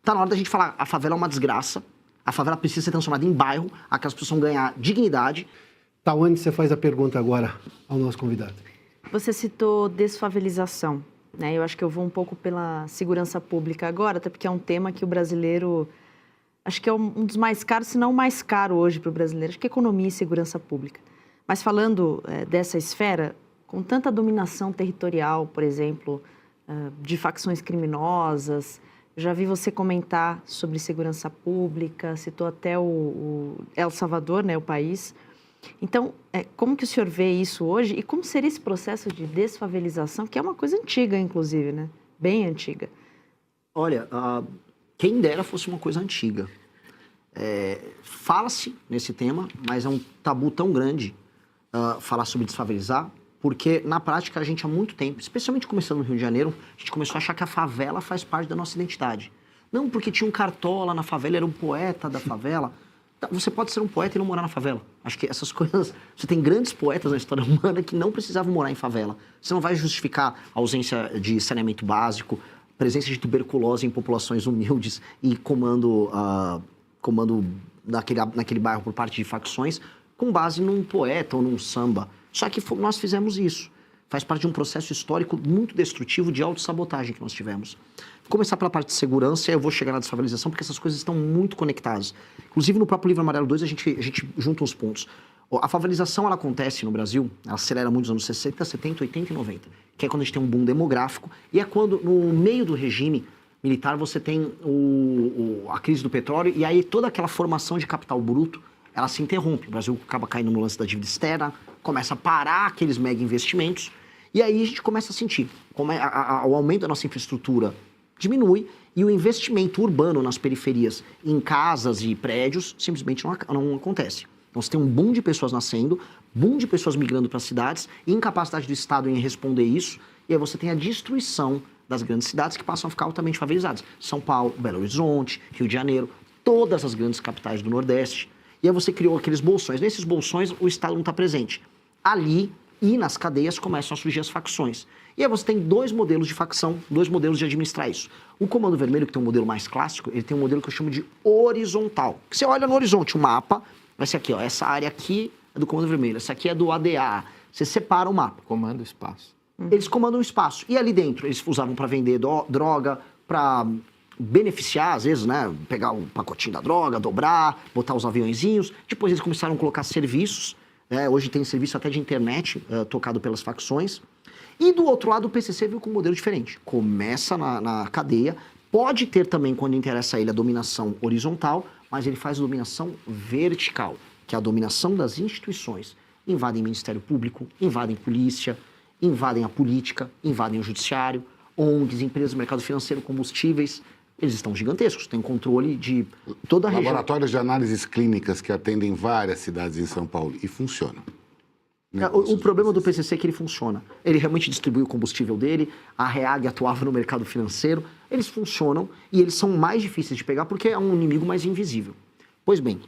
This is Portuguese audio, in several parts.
Tá na hora da gente falar, a favela é uma desgraça, a favela precisa ser transformada em bairro, aquelas pessoas vão ganhar dignidade. Tawane, você faz a pergunta agora ao nosso convidado. Você citou desfavelização, né? Eu acho que eu vou um pouco pela segurança pública agora, até porque é um tema que o brasileiro, acho que é um dos mais caros, se não o mais caro hoje para o brasileiro, acho que é economia e segurança pública. Mas falando dessa esfera, com tanta dominação territorial, por exemplo, de facções criminosas, já vi você comentar sobre segurança pública, citou até o El Salvador, né, o país. Então, como que o senhor vê isso hoje e como seria esse processo de desfavelização, que é uma coisa antiga, inclusive, né? Bem antiga. Olha, quem dera fosse uma coisa antiga. Fala-se nesse tema, mas é um tabu tão grande falar sobre desfavelizar, porque na prática a gente há muito tempo, especialmente começando no Rio de Janeiro, a gente começou a achar que a favela faz parte da nossa identidade. Não porque tinha um cartola na favela, era um poeta da favela. Você pode ser um poeta e não morar na favela. Acho que essas coisas... Você tem grandes poetas na história humana que não precisavam morar em favela. Você não vai justificar a ausência de saneamento básico, presença de tuberculose em populações humildes e comando naquele bairro por parte de facções com base num poeta ou num samba. Só que nós fizemos isso. Faz parte de um processo histórico muito destrutivo de autossabotagem que nós tivemos. Vou começar pela parte de segurança e eu vou chegar na desfavelização, porque essas coisas estão muito conectadas. Inclusive, no próprio Livro Amarelo 2, a gente junta os pontos. A favelização, ela acontece no Brasil, ela acelera muito nos anos 60, 70, 80 e 90, que é quando a gente tem um boom demográfico, e é quando, no meio do regime militar, você tem a crise do petróleo, e aí toda aquela formação de capital bruto, ela se interrompe. O Brasil acaba caindo no lance da dívida externa, começa a parar aqueles mega investimentos, e aí a gente começa a sentir como o aumento da nossa infraestrutura diminui e o investimento urbano nas periferias, em casas e prédios, simplesmente não acontece. Então você tem um boom de pessoas nascendo, boom de pessoas migrando para as cidades, incapacidade do Estado em responder isso, e aí você tem a destruição das grandes cidades que passam a ficar altamente favelizadas. São Paulo, Belo Horizonte, Rio de Janeiro, todas as grandes capitais do Nordeste. E aí você criou aqueles bolsões. Nesses bolsões, o Estado não está presente. Ali e nas cadeias começam a surgir as facções. E aí você tem dois modelos de facção, dois modelos de administrar isso. O Comando Vermelho, que tem um modelo mais clássico, ele tem um modelo que eu chamo de horizontal. Que você olha no horizonte, o mapa, vai ser aqui, ó, essa área aqui é do Comando Vermelho, essa aqui é do ADA. Você separa o mapa. Comanda o espaço. Eles comandam o espaço. E ali dentro, eles usavam para vender droga, para beneficiar, às vezes, né? Pegar o pacotinho da droga, dobrar, botar os aviõezinhos. Depois eles começaram a colocar serviços. Hoje tem serviço até de internet tocado pelas facções. E do outro lado, o PCC veio com um modelo diferente. Começa na cadeia, pode ter também, quando interessa a ele, a dominação horizontal, mas ele faz a dominação vertical, que é a dominação das instituições. Invadem Ministério Público, invadem polícia, invadem a política, invadem o judiciário, ONGs, empresas do mercado financeiro, combustíveis. Eles estão gigantescos, têm controle de toda a região. Laboratórios de análises clínicas que atendem várias cidades em São Paulo e funcionam. O problema do PCC é que ele funciona. Ele realmente distribui o combustível dele, a REAG atuava no mercado financeiro, eles funcionam e eles são mais difíceis de pegar porque é um inimigo mais invisível. Pois bem,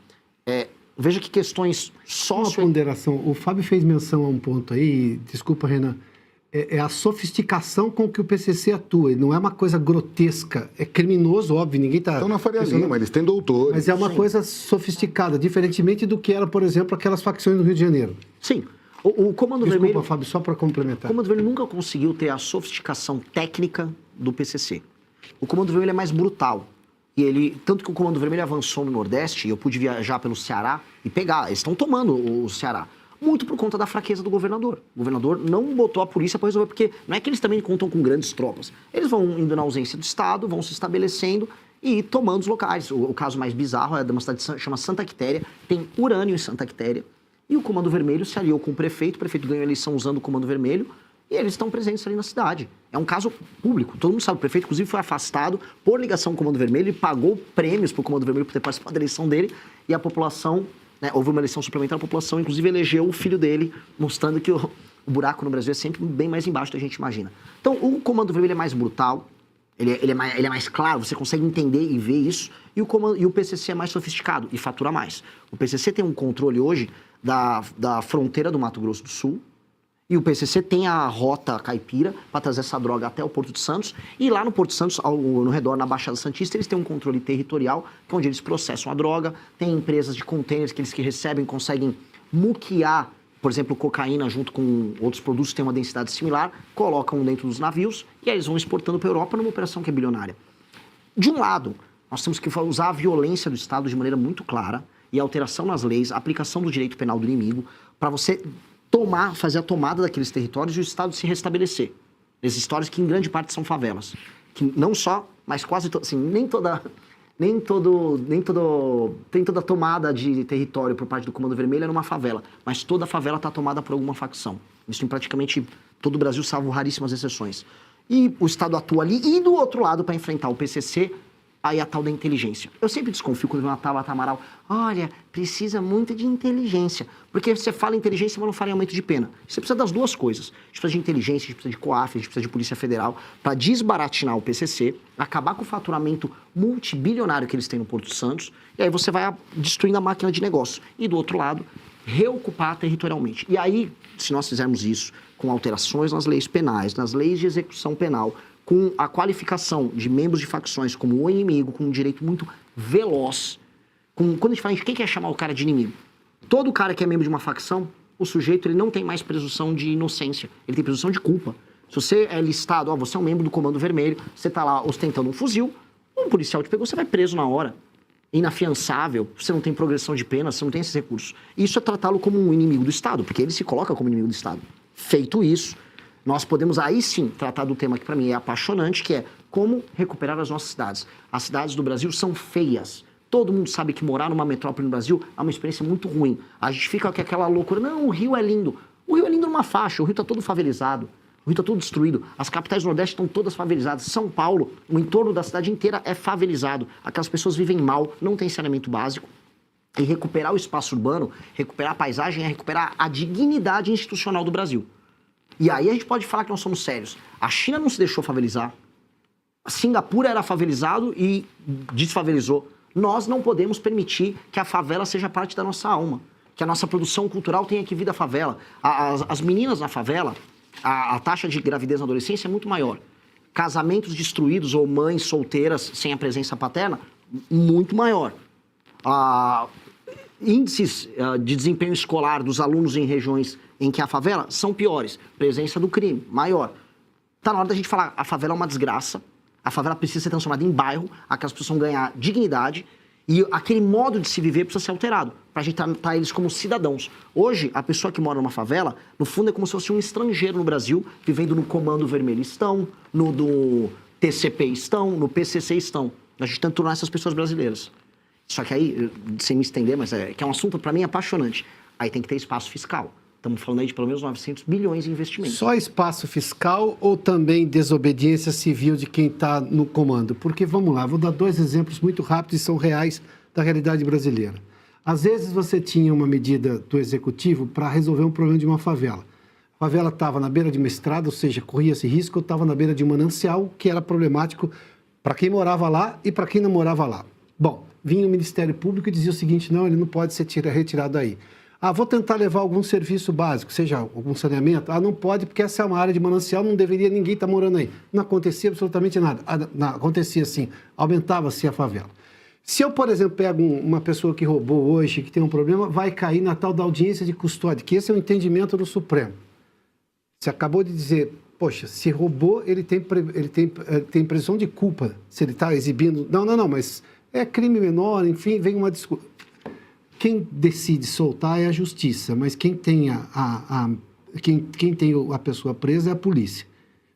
veja que questões Uma ponderação. O Fábio fez menção a um ponto aí, desculpa, Renan, é a sofisticação com que o PCC atua. Não é uma coisa grotesca, é criminoso, óbvio, ninguém está... Estão na Faria Lima, eles têm doutores. Mas é uma coisa sofisticada, diferentemente do que era, por exemplo, aquelas facções do Rio de Janeiro. Sim. O Comando Vermelho... Desculpa, Fábio, só para complementar. O Comando Vermelho nunca conseguiu ter a sofisticação técnica do PCC. O Comando Vermelho é mais brutal. Tanto que o Comando Vermelho avançou no Nordeste, e eu pude viajar pelo Ceará e pegar. Eles estão tomando o Ceará. Muito por conta da fraqueza do governador. O governador não botou a polícia para resolver, porque não é que eles também contam com grandes tropas. Eles vão indo na ausência do Estado, vão se estabelecendo e tomando os locais. O caso mais bizarro é de uma cidade que chama Santa Quitéria, tem urânio em Santa Quitéria, e o Comando Vermelho se aliou com o prefeito ganhou a eleição usando o Comando Vermelho, e eles estão presentes ali na cidade. É um caso público, todo mundo sabe, o prefeito inclusive foi afastado por ligação com o Comando Vermelho e pagou prêmios para o Comando Vermelho por ter participado da eleição dele, e a população, houve uma eleição suplementar, a população inclusive elegeu o filho dele, mostrando que o buraco no Brasil é sempre bem mais embaixo do que a gente imagina. Então o Comando Vermelho é mais brutal, ele é mais claro, você consegue entender e ver isso, e o PCC é mais sofisticado e fatura mais. O PCC tem um controle hoje da fronteira do Mato Grosso do Sul E o PCC tem a rota caipira para trazer essa droga até o Porto de Santos. E lá no Porto de Santos, no redor, na Baixada Santista, eles têm um controle territorial, que é onde eles processam a droga. Tem empresas de containers que eles que recebem, conseguem muquear, por exemplo, cocaína junto com outros produtos que têm uma densidade similar, colocam dentro dos navios e aí eles vão exportando para a Europa numa operação que é bilionária. De um lado, nós temos que usar a violência do Estado de maneira muito clara e a alteração nas leis, a aplicação do direito penal do inimigo, para você fazer a tomada daqueles territórios e o Estado se restabelecer. Esses territórios que em grande parte são favelas. Que não só, mas quase, assim, nem toda tomada de território por parte do Comando Vermelho era uma favela, mas toda favela está tomada por alguma facção. Isso em praticamente todo o Brasil, salvo raríssimas exceções. E o Estado atua ali, e do outro lado, para enfrentar o PCC, aí a tal da inteligência. Eu sempre desconfio quando eu vejo uma Tabata Amaral, olha, precisa muito de inteligência. Porque você fala inteligência, mas não fala em aumento de pena. Você precisa das duas coisas. A gente precisa de inteligência, a gente precisa de COAF, a gente precisa de Polícia Federal, para desbaratinar o PCC, acabar com o faturamento multibilionário que eles têm no Porto Santos, e aí você vai destruindo a máquina de negócio. E do outro lado, reocupar territorialmente. E aí, se nós fizermos isso com alterações nas leis penais, nas leis de execução penal, com a qualificação de membros de facções como o inimigo, com um direito muito veloz. Quando a gente fala, quem quer chamar o cara de inimigo? Todo cara que é membro de uma facção, o sujeito ele não tem mais presunção de inocência, ele tem presunção de culpa. Se você é listado, você é um membro do Comando Vermelho, você está lá ostentando um fuzil, um policial te pegou, você vai preso na hora. Inafiançável, você não tem progressão de pena, você não tem esses recursos. Isso é tratá-lo como um inimigo do Estado, porque ele se coloca como inimigo do Estado. Feito isso, nós podemos aí sim tratar do tema que para mim é apaixonante, que é como recuperar as nossas cidades. As cidades do Brasil são feias. Todo mundo sabe que morar numa metrópole no Brasil é uma experiência muito ruim. A gente fica com aquela loucura, não, o Rio é lindo. O Rio é lindo numa faixa, o Rio está todo favelizado, o Rio está todo destruído. As capitais do Nordeste estão todas favelizadas. São Paulo, o entorno da cidade inteira é favelizado. Aquelas pessoas vivem mal, não tem saneamento básico. E recuperar o espaço urbano, recuperar a paisagem, é recuperar a dignidade institucional do Brasil. E aí a gente pode falar que nós somos sérios. A China não se deixou favelizar. A Singapura era favelizado e desfavelizou. Nós não podemos permitir que a favela seja parte da nossa alma. Que a nossa produção cultural tenha que vir da favela. As meninas na favela, a taxa de gravidez na adolescência é muito maior. Casamentos destruídos ou mães solteiras sem a presença paterna, muito maior. Índices de desempenho escolar dos alunos em regiões em que há favela são piores. Presença do crime, maior. Tá na hora da gente falar, a favela é uma desgraça, a favela precisa ser transformada em bairro, aquelas pessoas vão ganhar dignidade e aquele modo de se viver precisa ser alterado, pra gente tratar eles como cidadãos. Hoje, a pessoa que mora numa favela, no fundo é como se fosse um estrangeiro no Brasil, vivendo no Comando Vermelho estão, no do TCP estão, no PCC estão. A gente tenta tornar essas pessoas brasileiras. Só que aí, sem me estender, mas que é um assunto para mim apaixonante. Aí tem que ter espaço fiscal. Estamos falando aí de pelo menos 900 bilhões em investimentos. Só espaço fiscal ou também desobediência civil de quem está no comando? Porque, vamos lá, vou dar dois exemplos muito rápidos e são reais da realidade brasileira. Às vezes você tinha uma medida do executivo para resolver um problema de uma favela. A favela estava na beira de uma estrada, ou seja, corria-se risco, ou estava na beira de um manancial, que era problemático para quem morava lá e para quem não morava lá. Bom, vinha o Ministério Público e dizia o seguinte, não, ele não pode ser retirado aí. Vou tentar levar algum serviço básico, seja algum saneamento. Não pode, porque essa é uma área de manancial, não deveria ninguém estar morando aí. Não acontecia absolutamente nada. Não, acontecia assim, aumentava-se a favela. Se eu, por exemplo, pego uma pessoa que roubou hoje, que tem um problema, vai cair na tal da audiência de custódia, que esse é o entendimento do Supremo. Você acabou de dizer, poxa, se roubou, ele tem presunção de culpa, se ele está exibindo... Não, mas é crime menor, enfim, vem uma desculpa. Quem decide soltar é a justiça, mas quem tem quem tem a pessoa presa é a polícia.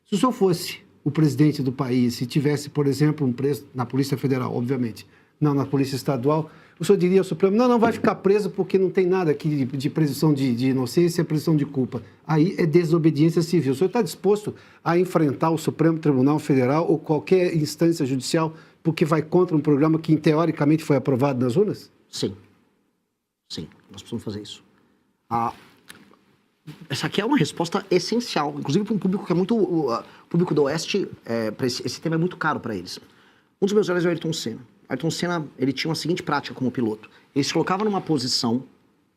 Se o senhor fosse o presidente do país, se tivesse, por exemplo, um preso na Polícia Federal, obviamente, não na Polícia Estadual, o senhor diria ao Supremo, não vai ficar preso porque não tem nada aqui de presunção de inocência, presunção de culpa. Aí é desobediência civil. O senhor está disposto a enfrentar o Supremo Tribunal Federal ou qualquer instância judicial porque vai contra um programa que, teoricamente, foi aprovado nas urnas? Sim. Sim, nós precisamos fazer isso. Essa aqui é uma resposta essencial, inclusive para um público que é muito... O público do Oeste, esse tema é muito caro para eles. Um dos meus heróis é o Ayrton Senna. Ayrton Senna, ele tinha uma seguinte prática como piloto. Ele se colocava numa posição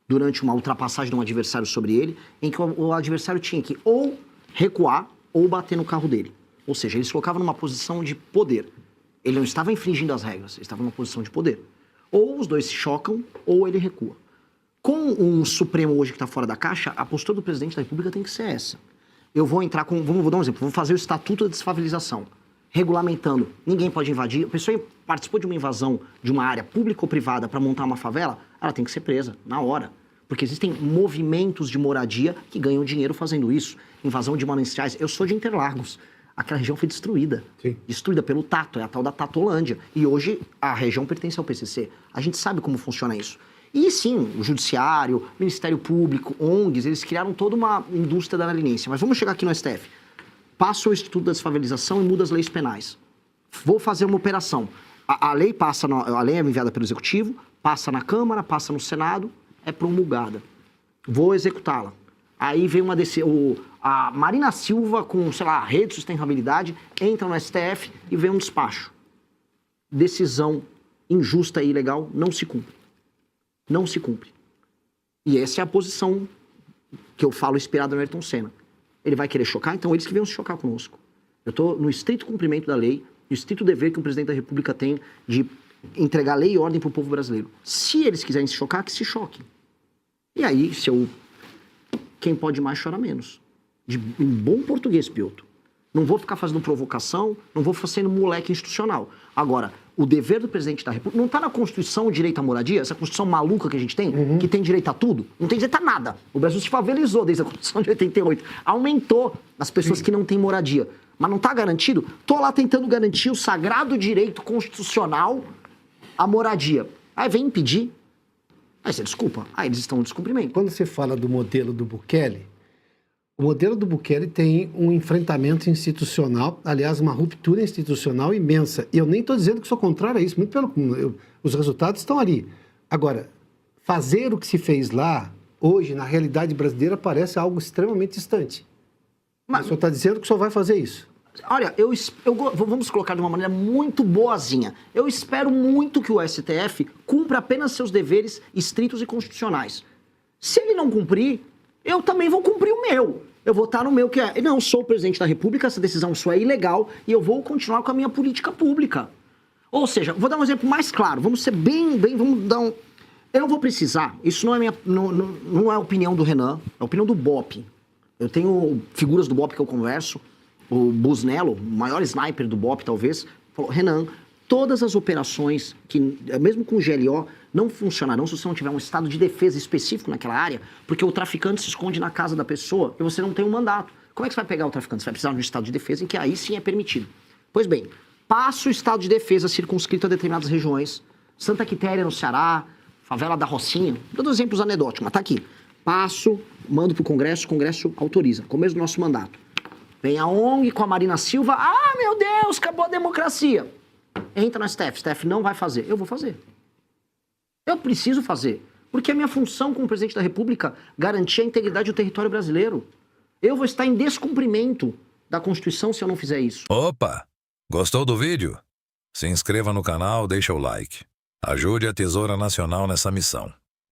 durante uma ultrapassagem de um adversário sobre ele, em que o adversário tinha que ou recuar ou bater no carro dele. Ou seja, ele se colocava numa posição de poder. Ele não estava infringindo as regras, ele estava numa posição de poder. Ou os dois se chocam, ou ele recua. Com um Supremo hoje que está fora da caixa, a postura do presidente da República tem que ser essa. Eu vou entrar com... Vou dar um exemplo. Vou fazer o Estatuto da Desfavelização, regulamentando. Ninguém pode invadir. A pessoa participou de uma invasão de uma área pública ou privada para montar uma favela, ela tem que ser presa, na hora. Porque existem movimentos de moradia que ganham dinheiro fazendo isso. Invasão de mananciais. Eu sou de Interlagos. Aquela região foi destruída. Sim. Destruída pelo Tato, é a tal da Tatolândia. E hoje a região pertence ao PCC. A gente sabe como funciona isso. E sim, o Judiciário, Ministério Público, ONGs, eles criaram toda uma indústria da leniência. Mas vamos chegar aqui no STF. Passa o Instituto da Desfavelização e muda as leis penais. Vou fazer uma operação. A lei passa, a lei é enviada pelo Executivo, passa na Câmara, passa no Senado, é promulgada. Vou executá-la. Aí vem a Marina Silva com, sei lá, rede de sustentabilidade, entra no STF e vem um despacho. Decisão injusta e ilegal não se cumpre. Não se cumpre. E essa é a posição que eu falo inspirada no Ayrton Senna. Ele vai querer chocar, então eles que venham se chocar conosco. Eu estou no estrito cumprimento da lei, no estrito dever que o presidente da República tem de entregar lei e ordem para o povo brasileiro. Se eles quiserem se chocar, que se choquem. E aí, quem pode mais chora menos. Em bom português, Piotr. Não vou ficar fazendo provocação, não vou ficar sendo moleque institucional. Agora, o dever do presidente da República... Não está na Constituição o direito à moradia? Essa Constituição maluca que a gente tem, que tem direito a tudo? Não tem direito a nada. O Brasil se favelizou desde a Constituição de 88. Aumentou as pessoas que não têm moradia. Mas não está garantido? Estou lá tentando garantir o sagrado direito constitucional à moradia. Aí vem impedir. Aí você desculpa. Aí eles estão no descumprimento. Quando você fala do modelo do Bukele, o modelo do Bukele tem um enfrentamento institucional, aliás, uma ruptura institucional imensa. E eu nem estou dizendo que sou contrário a isso, muito pelo os resultados estão ali. Agora, fazer o que se fez lá, hoje, na realidade brasileira, parece algo extremamente distante. Mas o senhor está dizendo que o senhor vai fazer isso? Olha, vamos colocar de uma maneira muito boazinha. Eu espero muito que o STF cumpra apenas seus deveres estritos e constitucionais. Se ele não cumprir, eu também vou cumprir o meu. Eu vou estar no meu que é... Não, sou o presidente da República, essa decisão sua é ilegal e eu vou continuar com a minha política pública. Ou seja, vou dar um exemplo mais claro. Vamos ser vamos dar um... Eu não vou precisar, isso não é a opinião do Renan, é a opinião do BOP. Eu tenho figuras do BOP que eu converso. O Busnello, o maior sniper do BOP, talvez, falou: Renan, todas as operações, que mesmo com o GLO, não funcionarão se você não tiver um estado de defesa específico naquela área, porque o traficante se esconde na casa da pessoa e você não tem um mandato. Como é que você vai pegar o traficante? Você vai precisar de um estado de defesa em que aí sim é permitido. Pois bem, passa o estado de defesa circunscrito a determinadas regiões. Santa Quitéria, no Ceará, favela da Rocinha, todos exemplos anedóticos, mas tá aqui. Passo, mando pro Congresso, o Congresso autoriza, começo do nosso mandato. Vem a ONG com a Marina Silva, meu Deus, acabou a democracia. Entra no STF, STF não vai fazer. Eu vou fazer. Eu preciso fazer. Porque é minha função como presidente da República garantir a integridade do território brasileiro. Eu vou estar em descumprimento da Constituição se eu não fizer isso. Opa! Gostou do vídeo? Se inscreva no canal, deixa o like. Ajude a Tesoura Nacional nessa missão.